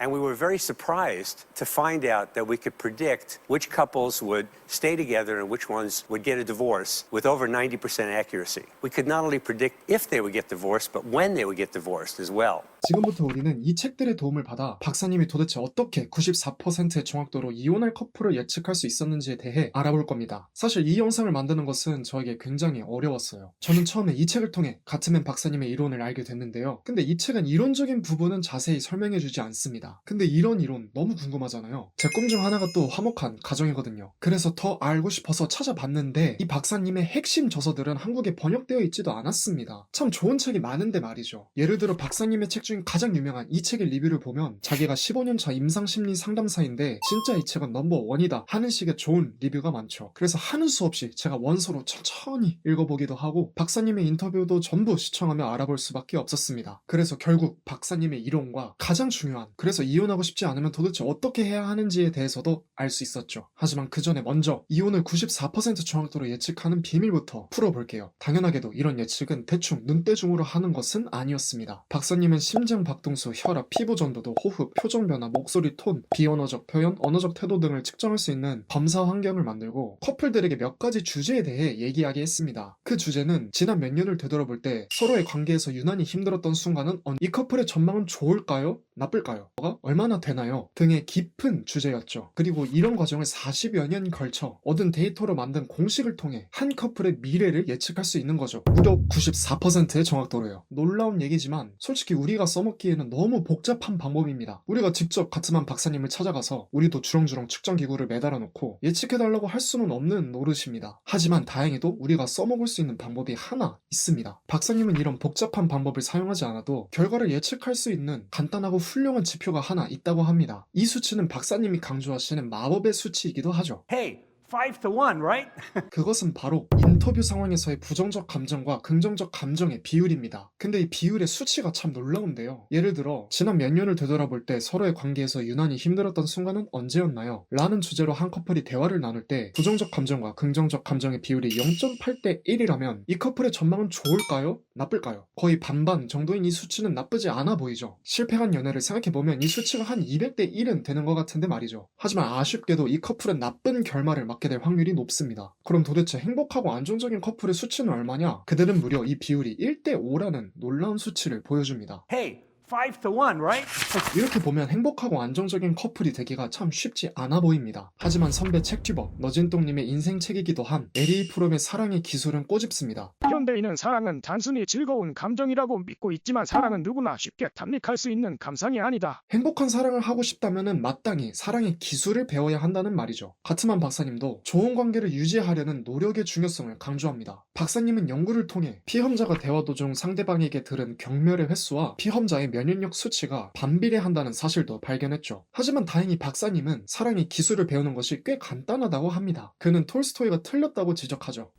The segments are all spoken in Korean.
And we were very surprised to find out that we could predict which couples would stay together and which ones would get a divorce with over 90% accuracy. We could not only predict if they would get divorced, but when they would get divorced as well. 지금부터 우리는 이 책들의 도움을 받아 박사님이 도대체 어떻게 94%의 정확도로 이혼할 커플을 예측할 수 있었는지에 대해 알아볼 겁니다. 사실 이 영상을 만드는 것은 저에게 굉장히 어려웠어요. 저는 처음에 이 책을 통해 가트맨 박사님의 이론을 알게 됐는데요. 근데 이 책은 이론적인 부분은 자세히 설명해주지 않습니다. 근데 이런 이론 너무 궁금하잖아요. 제 꿈 중 하나가 또 화목한 가정이거든요. 그래서 더 알고 싶어서 찾아봤는데 이 박사님의 핵심 저서들은 한국에 번역되어 있지도 않았습니다. 참 좋은 책이 많은데 말이죠. 예를 들어 박사님의 책 중 가장 유명한 이 책의 리뷰를 보면 자기가 15년차 임상심리 상담사인데 진짜 이 책은 넘버원이다 하는 식의 좋은 리뷰가 많죠. 그래서 하는 수 없이 제가 원서로 천천히 읽어보기도 하고 박사님의 인터뷰도 전부 시청하며 알아볼 수밖에 없었습니다. 그래서 결국 박사님의 이론과 가장 중요한, 그래서 이혼하고 싶지 않으면 도대체 어떻게 해야 하는지에 대해서도 알 수 있었죠. 하지만 그 전에 먼저 이혼을 94% 정확도로 예측하는 비밀부터 풀어볼게요. 당연하게도 이런 예측은 대충 눈대중으로 하는 것은 아니었습니다. 박사님은 심장 박동수, 혈압, 피부 전도도, 호흡, 표정 변화, 목소리 톤, 비언어적 표현, 언어적 태도 등을 측정할 수 있는 검사 환경을 만들고 커플들에게 몇 가지 주제에 대해 얘기하게 했습니다. 그 주제는 지난 몇 년을 되돌아볼 때 서로의 관계에서 유난히 힘들었던 순간은 이 커플의 전망은 좋을까요? 나쁠까요? 뭐가 얼마나 되나요? 등의 깊은 주제였죠. 그리고 이런 과정을 40여 년 걸쳐 얻은 데이터로 만든 공식을 통해 한 커플의 미래를 예측할 수 있는 거죠. 무려 94%의 정확도로요. 놀라운 얘기지만 솔직히 우리가 써먹기에는 너무 복잡한 방법입니다. 우리가 직접 가트만 박사님을 찾아가서 우리도 주렁주렁 측정기구를 매달아 놓고 예측해달라고 할 수는 없는 노릇입니다. 하지만 다행히도 우리가 써먹을 수 있는 방법이 하나 있습니다. 박사님은 이런 복잡한 방법을 사용하지 않아도 결과를 예측할 수 있는 간단하고 훌륭한 지표가 하나 있다고 합니다. 이 수치는 박사님이 강조하시는 마법의 수치이기도 하죠. Hey, 5-1, right? 그것은 바로 인터뷰 상황에서의 부정적 감정과 긍정적 감정의 비율입니다. 근데 이 비율의 수치가 참 놀라운데요. 예를 들어 지난 몇 년을 되돌아볼 때 서로의 관계에서 유난히 힘들었던 순간은 언제였나요? 라는 주제로 한 커플이 대화를 나눌 때 부정적 감정과 긍정적 감정의 비율이 0.8대 1이라면 이 커플의 전망은 좋을까요? 나쁠까요? 거의 반반 정도인 이 수치는 나쁘지 않아 보이죠. 실패한 연애를 생각해보면 이 수치가 한 200대 1은 되는 것 같은데 말이죠. 하지만 아쉽게도 이 커플은 나쁜 결말을 맞게 될 확률이 높습니다. 그럼 도대체 행복하고 안정적인 커플의 수치는 얼마냐? 그들은 무려 이 비율이 1대 5라는 놀라운 수치를 보여줍니다. Hey, 5-1, right? 이렇게 보면 행복하고 안정적인 커플이 되기가 참 쉽지 않아 보입니다. 하지만 선배 책튜버 너진똥님의 인생 책이기도 한 에리 프롬의 사랑의 기술은 꼬집습니다. 현대인은 사랑은 단순히 즐거운 감정이라고 믿고 있지만 사랑은 누구나 쉽게 탐닉할 수 있는 감상이 아니다. 행복한 사랑을 하고 싶다면 마땅히 사랑의 기술을 배워야 한다는 말이죠. 가트만 박사님도 좋은 관계를 유지하려는 노력의 중요성을 강조합니다. 박사님은 연구를 통해 피험자가 대화 도중 상대방에게 들은 경멸의 횟수와 피험자의 면역력 수치가 반비례한다는 사실도 발견했죠. 하지만 다행히 박사님은 사랑의 기술을 배우는 것이 꽤 간단하다고 합니다. 그는 톨스토이가 틀렸다고 지적하죠.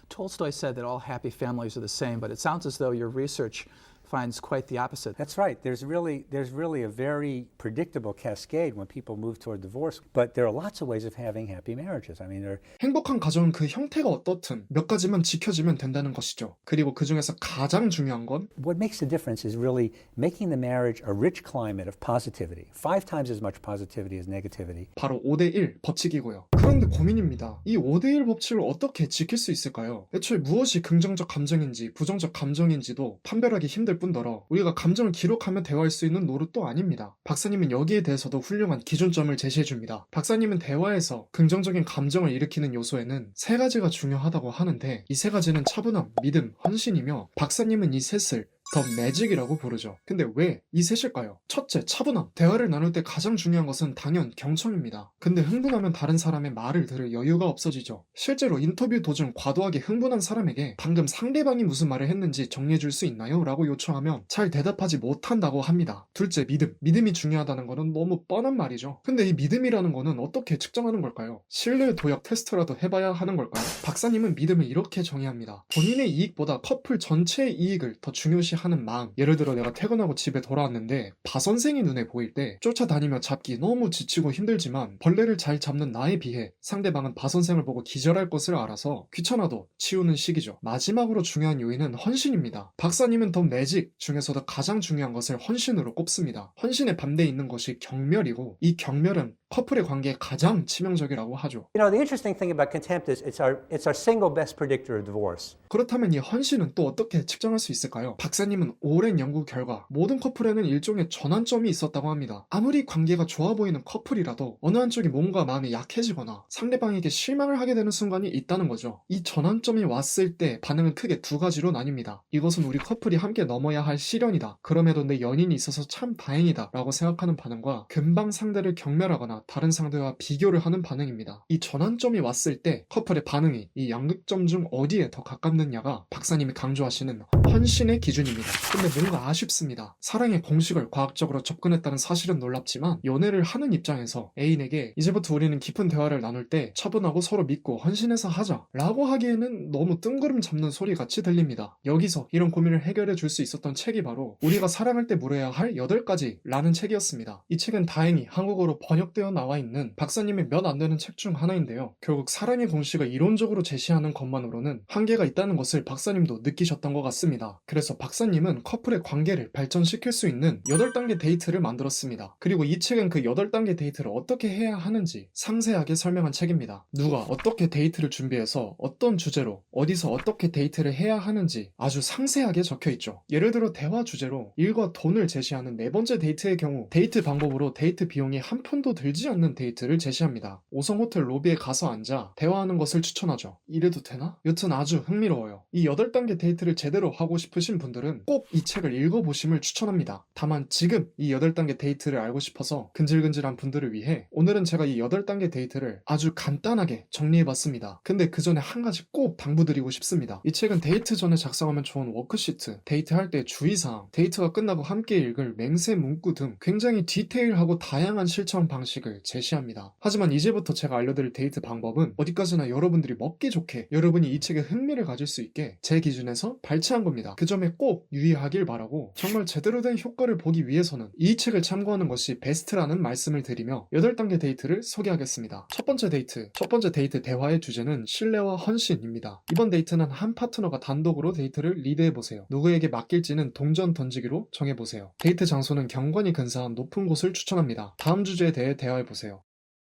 Tolstoy said that all happy families are the same, but it sounds as though your research finds quite the opposite. That's right. There's really a very predictable cascade when people move toward divorce. But there are lots of ways of having happy marriages. I mean, 행복한 가정은 그 형태가 어떻든 몇 가지만 지켜지면 된다는 것이죠. 그리고 그 중에서 가장 중요한 건 what makes the difference is really making the marriage a rich climate of positivity. 5 times as much positivity as negativity. 바로 5대1 법칙이고요. 그런데 고민입니다. 이 5대1 법칙을 어떻게 지킬 수 있을까요? 애초에 무엇이 긍정적 감정인지 부정적 감정인지도 판별하기 힘들 뿐더러 우리가 감정을 기록하며 대화할 수 있는 노릇도 아닙니다. 박사님은 여기에 대해서도 훌륭한 기준점을 제시해줍니다. 박사님은 대화에서 긍정적인 감정을 일으키는 요소에는 3가지가 중요하다고 하는데 이 3가지는 차분함, 믿음, 헌신이며 박사님은 이 셋을 더 매직이라고 부르죠. 근데 왜 이 셋일까요? 첫째, 차분함. 대화를 나눌 때 가장 중요한 것은 당연 경청입니다. 근데 흥분하면 다른 사람의 말을 들을 여유가 없어지죠. 실제로 인터뷰 도중 과도하게 흥분한 사람에게 방금 상대방이 무슨 말을 했는지 정리해줄 수 있나요? 라고 요청하면 잘 대답하지 못한다고 합니다. 둘째, 믿음. 믿음이 중요하다는 거는 너무 뻔한 말이죠. 근데 이 믿음이라는 거는 어떻게 측정하는 걸까요? 신뢰 도약 테스트라도 해봐야 하는 걸까요? 박사님은 믿음을 이렇게 정의합니다. 본인의 이익보다 커플 전체의 이익을 더 중요시 하는 마음. 예를 들어 내가 퇴근하고 집에 돌아왔는데 바 선생이 눈에 보일 때 쫓아다니며 잡기 너무 지치고 힘들지만 벌레를 잘 잡는 나에 비해 상대방은 바 선생을 보고 기절할 것을 알아서 귀찮아도 치우는 식이죠. 마지막으로 중요한 요인은 헌신입니다. 박사님은 더 매직 중에서도 가장 중요한 것을 헌신으로 꼽습니다. 헌신에 반대에 있는 것이 경멸이고 이 경멸은 커플의 관계에 가장 치명적이라고 하죠. You know, the interesting thing about contempt is it's our single best predictor of divorce. 그렇다면 이 헌신은 또 어떻게 측정할 수 있을까요? 박사님은 오랜 연구 결과 모든 커플에는 일종의 전환점이 있었다고 합니다. 아무리 관계가 좋아 보이는 커플이라도 어느 한쪽이 몸과 마음이 약해지거나 상대방에게 실망을 하게 되는 순간이 있다는 거죠. 이 전환점이 왔을 때 반응은 크게 두 가지로 나뉩니다. 이것은 우리 커플이 함께 넘어야 할 시련이다. 그럼에도 내 연인이 있어서 참 다행이다 라고 생각하는 반응과 금방 상대를 경멸하거나 다른 상대와 비교를 하는 반응입니다. 이 전환점이 왔을 때 커플의 반응이 이 양극점 중 어디에 더 가깝느냐가 박사님이 강조하시는 헌신의 기준입니다. 근데 뭔가 아쉽습니다. 사랑의 공식을 과학적으로 접근했다는 사실은 놀랍지만 연애를 하는 입장에서 애인에게 이제부터 우리는 깊은 대화를 나눌 때 차분하고 서로 믿고 헌신해서 하자 라고 하기에는 너무 뜬구름 잡는 소리 같이 들립니다. 여기서 이런 고민을 해결해 줄 수 있었던 책이 바로 우리가 사랑할 때 물어야 할 8가지 라는 책이었습니다. 이 책은 다행히 한국어로 번역되어 나와 있는 박사님의 몇 안 되는 책 중 하나인데요. 결국 사랑의 공식을 이론적으로 제시하는 것만으로는 한계가 있다는 것을 박사님도 느끼셨던 것 같습니다. 그래서 박사님은 커플의 관계를 발전시킬 수 있는 8단계 데이트를 만들었습니다. 그리고 이 책은 그 8단계 데이트를 어떻게 해야 하는지 상세하게 설명한 책입니다. 누가 어떻게 데이트를 준비해서 어떤 주제로 어디서 어떻게 데이트를 해야 하는지 아주 상세하게 적혀 있죠. 예를 들어 대화 주제로 일과 돈을 제시하는 4번째 데이트의 경우 데이트 방법으로 데이트 비용이 한 푼도 들지 않는 데이트를 제시합니다. 5성 호텔 로비에 가서 앉아 대화하는 것을 추천하죠. 이래도 되나? 여튼 아주 흥미로워요. 이 8단계 데이트를 제대로 하고 싶으신 분들은 꼭 이 책을 읽어보심을 추천합니다. 다만 지금 이 8단계 데이트를 알고 싶어서 근질근질한 분들을 위해 오늘은 제가 이 8단계 데이트를 아주 간단하게 정리해봤습니다. 근데 그 전에 한 가지 꼭 당부드리고 싶습니다. 이 책은 데이트 전에 작성하면 좋은 워크시트, 데이트할 때 주의사항, 데이트가 끝나고 함께 읽을 맹세 문구 등 굉장히 디테일하고 다양한 실천 방식을 제시합니다. 하지만 이제부터 제가 알려드릴 데이트 방법은 어디까지나 여러분들이 먹기 좋게 여러분이 이 책에 흥미를 가질 수 있게 제 기준에서 발췌한 겁니다. 그 점에 꼭 유의하길 바라고 정말 제대로 된 효과를 보기 위해서는 이 책을 참고하는 것이 베스트라는 말씀을 드리며 8단계 데이트를 소개하겠습니다. 첫 번째 데이트 대화의 주제는 신뢰와 헌신입니다. 이번 데이트는 한 파트너가 단독으로 데이트를 리드해보세요. 누구에게 맡길지는 동전 던지기로 정해보세요. 데이트 장소는 경관이 근사한 높은 곳을 추천합니다. 다음 주제에 대해 대화해보세요.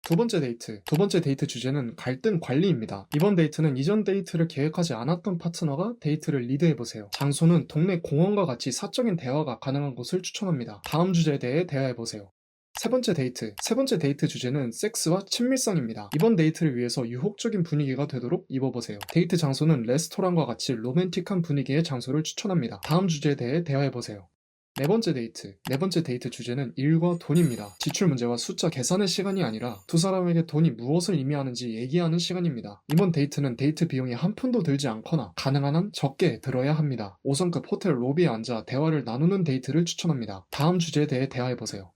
두 번째 데이트 주제는 갈등 관리입니다. 이번 데이트는 이전 데이트를 계획하지 않았던 파트너가 데이트를 리드해보세요. 장소는 동네 공원과 같이 사적인 대화가 가능한 곳을 추천합니다. 다음 주제에 대해 대화해보세요. 세 번째 데이트 주제는 섹스와 친밀성입니다. 이번 데이트를 위해서 유혹적인 분위기가 되도록 입어보세요. 데이트 장소는 레스토랑과 같이 로맨틱한 분위기의 장소를 추천합니다. 다음 주제에 대해 대화해보세요. 네 번째 데이트 주제는 일과 돈입니다. 지출 문제와 숫자 계산의 시간이 아니라 두 사람에게 돈이 무엇을 의미하는지 얘기하는 시간입니다. 이번 데이트는 데이트 비용이 한 푼도 들지 않거나 가능한 한 적게 들어야 합니다. 5성급 호텔 로비에 앉아 대화를 나누는 데이트를 추천합니다. 다음 주제에 대해 대화해보세요.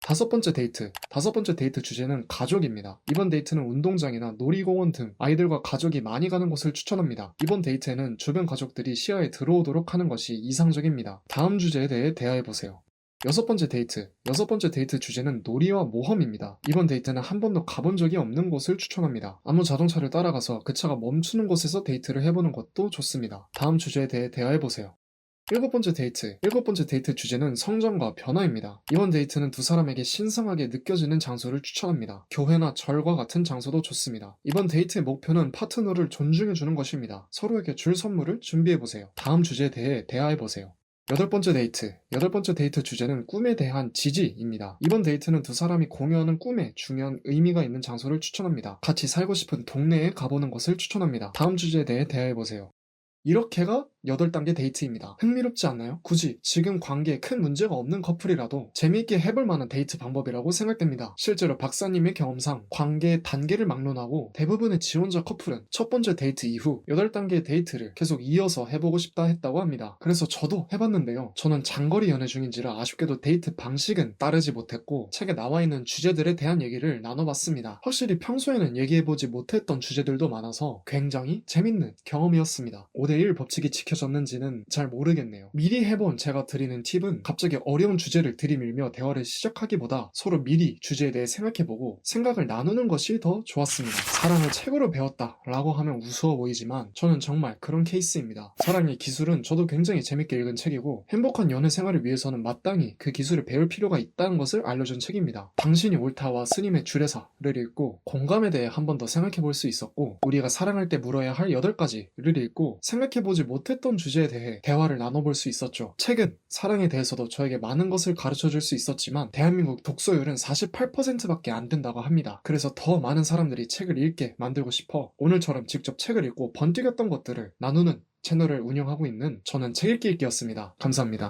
다섯 번째 데이트 주제는 가족입니다. 이번 데이트는 운동장이나 놀이공원 등 아이들과 가족이 많이 가는 곳을 추천합니다. 이번 데이트에는 주변 가족들이 시야에 들어오도록 하는 것이 이상적입니다. 다음 주제에 대해 대화해보세요. 여섯 번째 데이트 주제는 놀이와 모험입니다. 이번 데이트는 한 번도 가본 적이 없는 곳을 추천합니다. 아무 자동차를 따라가서 그 차가 멈추는 곳에서 데이트를 해보는 것도 좋습니다. 다음 주제에 대해 대화해보세요. 일곱 번째 데이트 주제는 성장과 변화입니다. 이번 데이트는 두 사람에게 신성하게 느껴지는 장소를 추천합니다. 교회나 절과 같은 장소도 좋습니다. 이번 데이트의 목표는 파트너를 존중해주는 것입니다. 서로에게 줄 선물을 준비해보세요. 다음 주제에 대해 대화해보세요. 여덟 번째 데이트 주제는 꿈에 대한 지지입니다. 이번 데이트는 두 사람이 공유하는 꿈에 중요한 의미가 있는 장소를 추천합니다. 같이 살고 싶은 동네에 가보는 것을 추천합니다. 다음 주제에 대해 대화해보세요. 이렇게가 8단계 데이트입니다. 흥미롭지 않나요? 굳이 지금 관계에 큰 문제가 없는 커플이라도 재미있게 해볼 만한 데이트 방법이라고 생각됩니다. 실제로 박사님의 경험상 관계의 단계를 막론하고 대부분의 지원자 커플은 첫 번째 데이트 이후 8단계 데이트를 계속 이어서 해보고 싶다 했다고 합니다. 그래서 저도 해봤는데요. 저는 장거리 연애 중인지라 아쉽게도 데이트 방식은 따르지 못했고 책에 나와있는 주제들에 대한 얘기를 나눠봤습니다. 확실히 평소에는 얘기해보지 못했던 주제들도 많아서 굉장히 재밌는 경험이었습니다. 5대1 법칙이 지켜 익숙해졌는지는 잘 모르겠네요. 미리 해본 제가 드리는 팁은 갑자기 어려운 주제를 들이밀며 대화를 시작하기보다 서로 미리 주제에 대해 생각해보고 생각을 나누는 것이 더 좋았습니다. 사랑을 책으로 배웠다 라고 하면 우스워 보이지만 저는 정말 그런 케이스입니다. 사랑의 기술은 저도 굉장히 재밌게 읽은 책이고 행복한 연애 생활을 위해서는 마땅히 그 기술을 배울 필요가 있다는 것을 알려준 책입니다. 당신이 옳다와 스님의 주례사를 읽고 공감에 대해 한 번 더 생각해볼 수 있었고 우리가 사랑할 때 물어야 할 8가지를 읽고 생각해보지 못했던 주제에 대해 대화를 나눠볼 수 있었죠. 책은 사랑에 대해서도 저에게 많은 것을 가르쳐줄 수 있었지만 대한민국 독서율은 48%밖에 안 된다고 합니다. 그래서 더 많은 사람들이 책을 읽게 만들고 싶어 오늘처럼 직접 책을 읽고 번뜩였던 것들을 나누는 채널을 운영하고 있는 저는 책 읽기 읽기였습니다. 감사합니다.